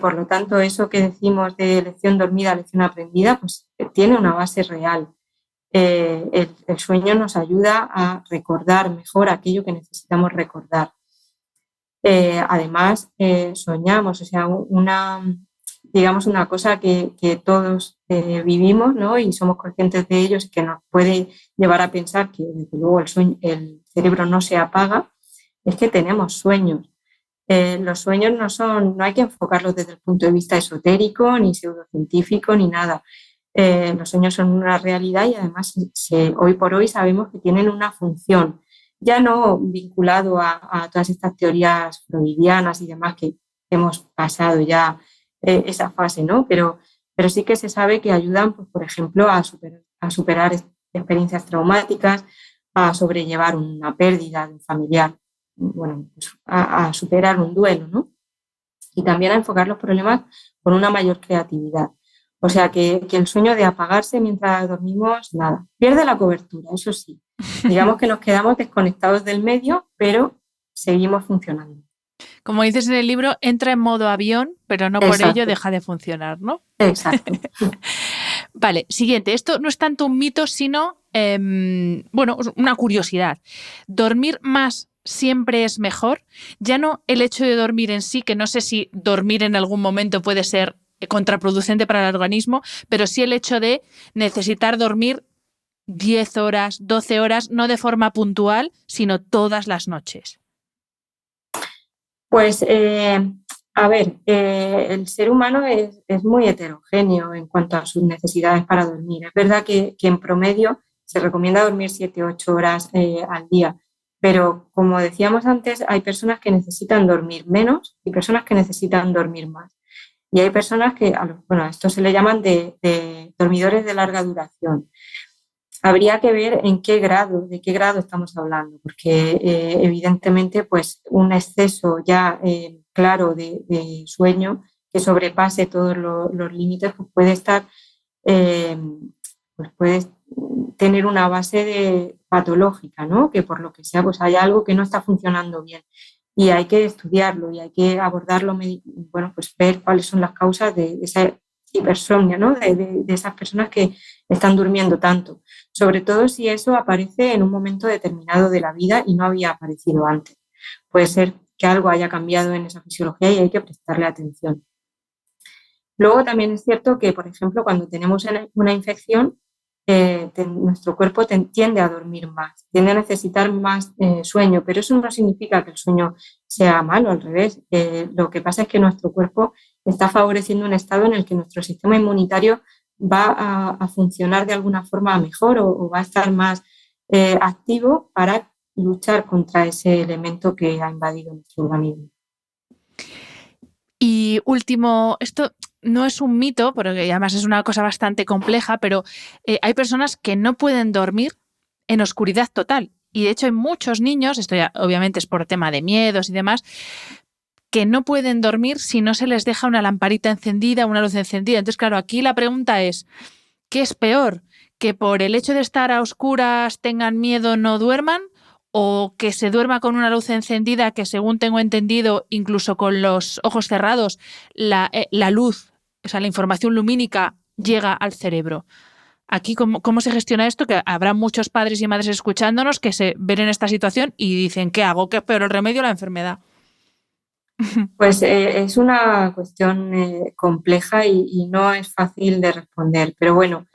Por lo tanto, eso que decimos de lección dormida, lección aprendida, pues tiene una base real. El sueño nos ayuda a recordar mejor aquello que necesitamos recordar. Además, soñamos, o sea, una cosa que todos vivimos, ¿no? Y somos conscientes de ellos y que nos puede llevar a pensar que desde luego el cerebro no se apaga, es que tenemos sueños. Los sueños no hay que enfocarlos desde el punto de vista esotérico, ni pseudocientífico, ni nada. Los sueños son una realidad y además hoy por hoy sabemos que tienen una función. ya no vinculado a todas estas teorías freudianas y demás que hemos pasado ya esa fase, ¿no? Pero sí que se sabe que ayudan, pues, por ejemplo, a superar experiencias traumáticas, a sobrellevar una pérdida de un familiar, bueno, pues a superar un duelo, ¿no? Y también a enfocar los problemas con una mayor creatividad. O sea que el sueño de apagarse mientras dormimos, nada, pierde la cobertura, eso sí. Digamos que nos quedamos desconectados del medio, pero seguimos funcionando. Como dices en el libro, entra en modo avión, pero no por ello deja de funcionar, ¿no? Exacto. Vale, siguiente. Esto no es tanto un mito, sino, bueno, una curiosidad. ¿Dormir más siempre es mejor? Ya no el hecho de dormir en sí, que no sé si dormir en algún momento puede ser contraproducente para el organismo, pero sí el hecho de necesitar dormir 10 horas, 12 horas, no de forma puntual, sino todas las noches. Pues, a ver, el ser humano es muy heterogéneo en cuanto a sus necesidades para dormir. Es verdad que en promedio se recomienda dormir 7-8 horas al día, pero como decíamos antes, hay personas que necesitan dormir menos y personas que necesitan dormir más. Y hay personas que, bueno, a esto se le llaman de dormidores de larga duración. Habría que ver de qué grado estamos hablando, porque evidentemente pues un exceso ya claro de sueño que sobrepase todos los límites pues puede estar, pues puede tener una base patológica, ¿no? Que por lo que sea pues hay algo que no está funcionando bien y hay que estudiarlo y hay que abordarlo, bueno, pues ver cuáles son las causas de esa hipersomnia, ¿no? De esas personas que están durmiendo tanto, sobre todo si eso aparece en un momento determinado de la vida y no había aparecido antes. Puede ser que algo haya cambiado en esa fisiología y hay que prestarle atención. Luego también es cierto que, por ejemplo, cuando tenemos una infección, nuestro cuerpo tiende a dormir más, tiende a necesitar más sueño, pero eso no significa que el sueño sea malo, al revés. Lo que pasa es que nuestro cuerpo está favoreciendo un estado en el que nuestro sistema inmunitario va a funcionar de alguna forma mejor o va a estar más activo para luchar contra ese elemento que ha invadido nuestro organismo. Y último, esto no es un mito, porque además es una cosa bastante compleja, pero hay personas que no pueden dormir en oscuridad total. Y de hecho hay muchos niños, esto ya obviamente es por tema de miedos y demás, que no pueden dormir si no se les deja una lamparita encendida, una luz encendida. Entonces, claro, aquí la pregunta es, ¿qué es peor? ¿Que por el hecho de estar a oscuras tengan miedo, no duerman? ¿O que se duerma con una luz encendida que, según tengo entendido, incluso con los ojos cerrados, la luz, o sea, la información lumínica llega al cerebro? Aquí, ¿cómo se gestiona esto? Que habrá muchos padres y madres escuchándonos que se ven en esta situación y dicen, ¿qué hago? ¿Qué es peor, el remedio o la enfermedad? Pues es una cuestión compleja y no es fácil de responder, pero bueno,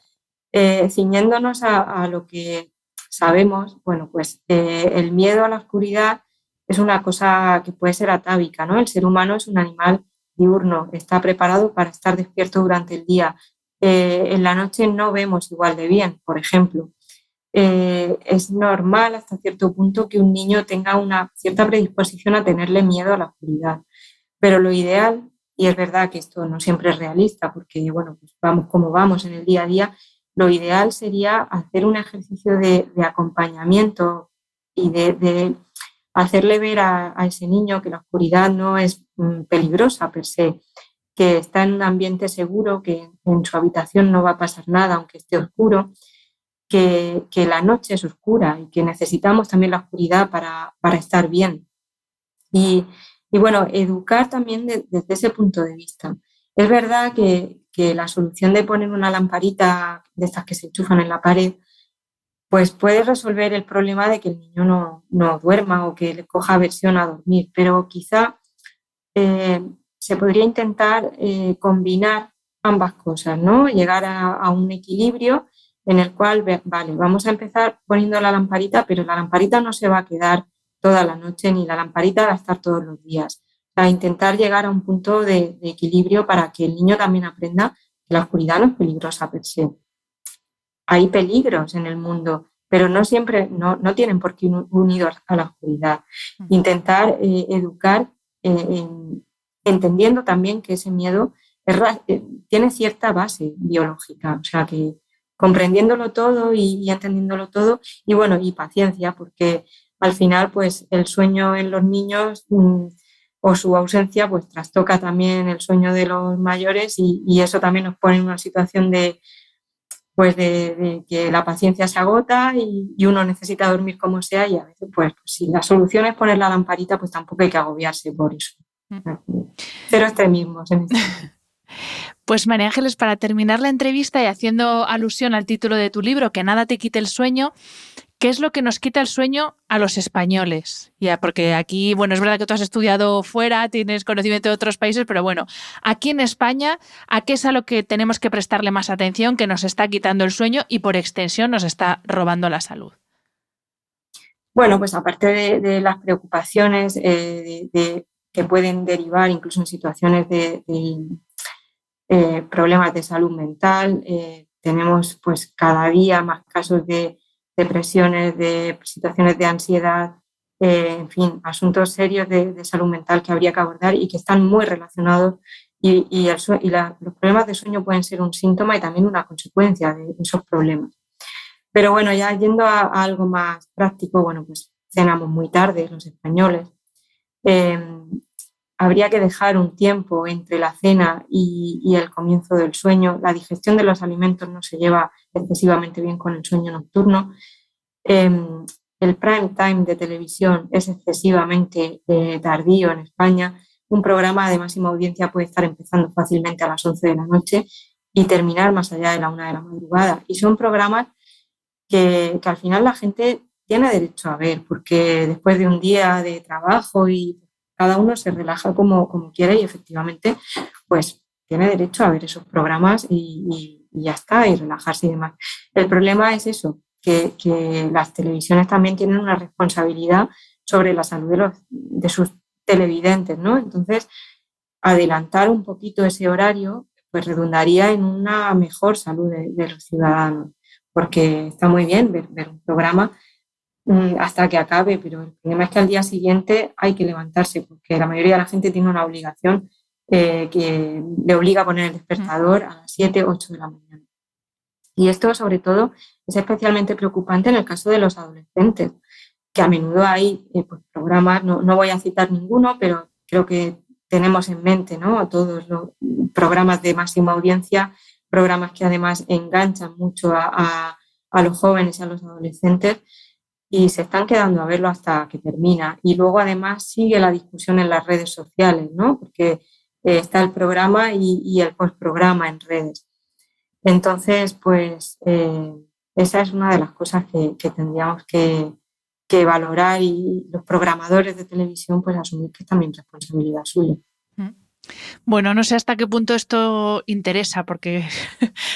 ciñéndonos a lo que sabemos, bueno, pues el miedo a la oscuridad es una cosa que puede ser atávica, ¿no? El ser humano es un animal diurno, está preparado para estar despierto durante el día. En la noche no vemos igual de bien, por ejemplo. Es normal hasta cierto punto que un niño tenga una cierta predisposición a tenerle miedo a la oscuridad, pero lo ideal, y es verdad que esto no siempre es realista porque, bueno, pues vamos como vamos en el día a día, lo ideal sería hacer un ejercicio de acompañamiento y de hacerle ver a ese niño que la oscuridad no es peligrosa per se, que está en un ambiente seguro, que en su habitación no va a pasar nada aunque esté oscuro, que la noche es oscura y que necesitamos también la oscuridad para estar bien. Y bueno, educar también desde ese punto de vista. Es verdad que la solución de poner una lamparita de estas que se enchufan en la pared, pues puede resolver el problema de que el niño no duerma o que le coja aversión a dormir, pero quizá se podría intentar combinar ambas cosas, ¿no? Llegar a un equilibrio en el cual, vale, vamos a empezar poniendo la lamparita, pero la lamparita no se va a quedar toda la noche ni la lamparita va a estar todos los días. O sea, intentar llegar a un punto de equilibrio para que el niño también aprenda que la oscuridad no es peligrosa per se. Hay peligros en el mundo pero no siempre, no tienen por qué ir unidos a la oscuridad. Intentar educar entendiendo también que ese miedo tiene cierta base biológica, o sea que comprendiéndolo todo y entendiéndolo todo, y bueno, y paciencia, porque al final pues el sueño en los niños o su ausencia pues trastoca también el sueño de los mayores y eso también nos pone en una situación de que la paciencia se agota y uno necesita dormir como sea, y a veces pues si la solución es poner la lamparita, pues tampoco hay que agobiarse por eso. Cero extremismos en esto. Pues María Ángeles, para terminar la entrevista y haciendo alusión al título de tu libro, Que nada te quite el sueño, ¿qué es lo que nos quita el sueño a los españoles? Ya, porque aquí, bueno, es verdad que tú has estudiado fuera, tienes conocimiento de otros países, pero bueno, aquí en España, ¿a qué es a lo que tenemos que prestarle más atención, que nos está quitando el sueño y por extensión nos está robando la salud? Bueno, pues aparte de las preocupaciones que pueden derivar incluso en situaciones de problemas de salud mental, tenemos pues cada día más casos de depresiones, de situaciones de ansiedad, en fin, asuntos serios de salud mental que habría que abordar y que están muy relacionados los problemas de sueño pueden ser un síntoma y también una consecuencia de esos problemas. Pero bueno, ya yendo a algo más práctico, bueno, pues cenamos muy tarde los españoles. Habría que dejar un tiempo entre la cena y el comienzo del sueño. La digestión de los alimentos no se lleva excesivamente bien con el sueño nocturno. El prime time de televisión es excesivamente tardío en España. Un programa de máxima audiencia puede estar empezando fácilmente a las 11 de la noche y terminar más allá de la 1 de la madrugada. Y son programas que al final la gente tiene derecho a ver, porque después de un día de trabajo y cada uno se relaja como quiere y efectivamente pues tiene derecho a ver esos programas y ya está, y relajarse y demás. El problema es eso, que las televisiones también tienen una responsabilidad sobre la salud de sus televidentes, ¿no? Entonces, adelantar un poquito ese horario pues redundaría en una mejor salud de los ciudadanos, porque está muy bien ver un programa hasta que acabe, pero el problema es que al día siguiente hay que levantarse, porque la mayoría de la gente tiene una obligación que le obliga a poner el despertador a las 7, 8 de la mañana. Y esto, sobre todo, es especialmente preocupante en el caso de los adolescentes, que a menudo hay pues, programas, no voy a citar ninguno, pero creo que tenemos en mente, ¿no?, todos los programas de máxima audiencia, programas que además enganchan mucho a los jóvenes y a los adolescentes, y se están quedando a verlo hasta que termina. Y luego además sigue la discusión en las redes sociales, ¿no?, porque está el programa y el postprograma en redes. Entonces, pues esa es una de las cosas que tendríamos que valorar, y los programadores de televisión pues asumir que es también responsabilidad suya. Bueno, no sé hasta qué punto esto interesa, porque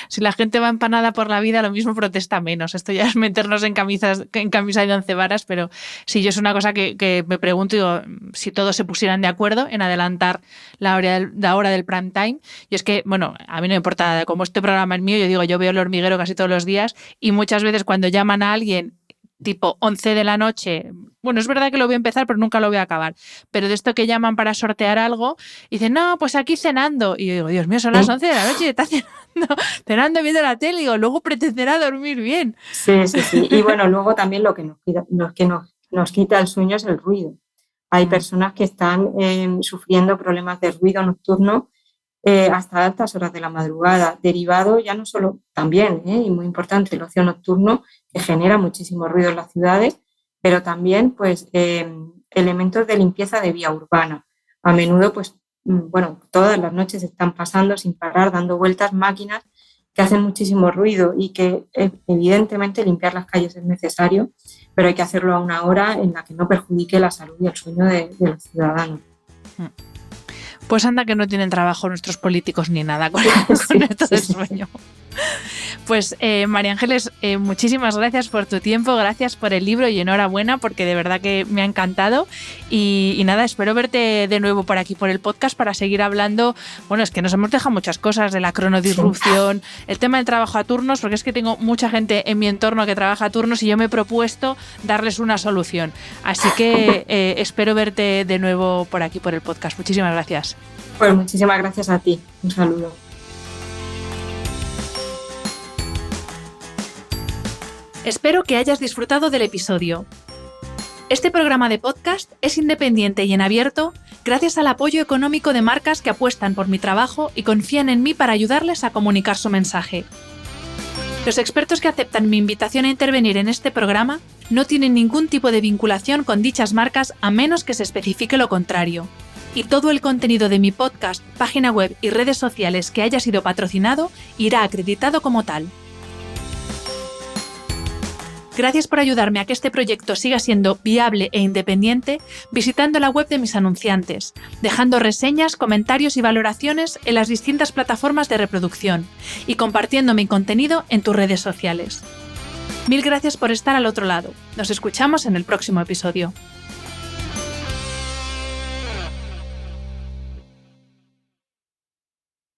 si la gente va empanada por la vida, lo mismo protesta menos. Esto ya es meternos en camisa de 11 varas, pero sí, yo es una cosa que me pregunto, digo, si todos se pusieran de acuerdo en adelantar la hora del prime time. Y es que, bueno, a mí no me importa, como este programa es mío, yo digo, yo veo El Hormiguero casi todos los días, y muchas veces cuando llaman a alguien tipo 11 de la noche, bueno, es verdad que lo voy a empezar, pero nunca lo voy a acabar, pero de esto que llaman para sortear algo, y dicen, no, pues aquí cenando, y yo digo, Dios mío, son las 11 de la noche y está cenando viendo la tele, y digo, luego pretenderá dormir bien. Sí, y bueno, luego también lo que nos quita el sueño es el ruido. Hay personas que están sufriendo problemas de ruido nocturno hasta altas horas de la madrugada, derivado ya no solo, también, y muy importante, el ocio nocturno, que genera muchísimo ruido en las ciudades, pero también pues elementos de limpieza de vía urbana. A menudo, pues, bueno, todas las noches están pasando sin parar, dando vueltas máquinas que hacen muchísimo ruido, y que evidentemente limpiar las calles es necesario, pero hay que hacerlo a una hora en la que no perjudique la salud y el sueño de los ciudadanos. Pues anda que no tienen trabajo nuestros políticos ni nada con esto del sueño. Pues María Ángeles, muchísimas gracias por tu tiempo, gracias por el libro y enhorabuena porque de verdad que me ha encantado y nada, espero verte de nuevo por aquí por el podcast para seguir hablando. Bueno, es que nos hemos dejado muchas cosas de la cronodisrupción, el tema del trabajo a turnos, porque es que tengo mucha gente en mi entorno que trabaja a turnos y yo me he propuesto darles una solución. Así que espero verte de nuevo por aquí por el podcast. Muchísimas gracias. Pues muchísimas gracias a ti. Un saludo. Espero que hayas disfrutado del episodio. Este programa de podcast es independiente y en abierto gracias al apoyo económico de marcas que apuestan por mi trabajo y confían en mí para ayudarles a comunicar su mensaje. Los expertos que aceptan mi invitación a intervenir en este programa no tienen ningún tipo de vinculación con dichas marcas a menos que se especifique lo contrario. Y todo el contenido de mi podcast, página web y redes sociales que haya sido patrocinado irá acreditado como tal. Gracias por ayudarme a que este proyecto siga siendo viable e independiente visitando la web de mis anunciantes, dejando reseñas, comentarios y valoraciones en las distintas plataformas de reproducción y compartiendo mi contenido en tus redes sociales. Mil gracias por estar al otro lado. Nos escuchamos en el próximo episodio.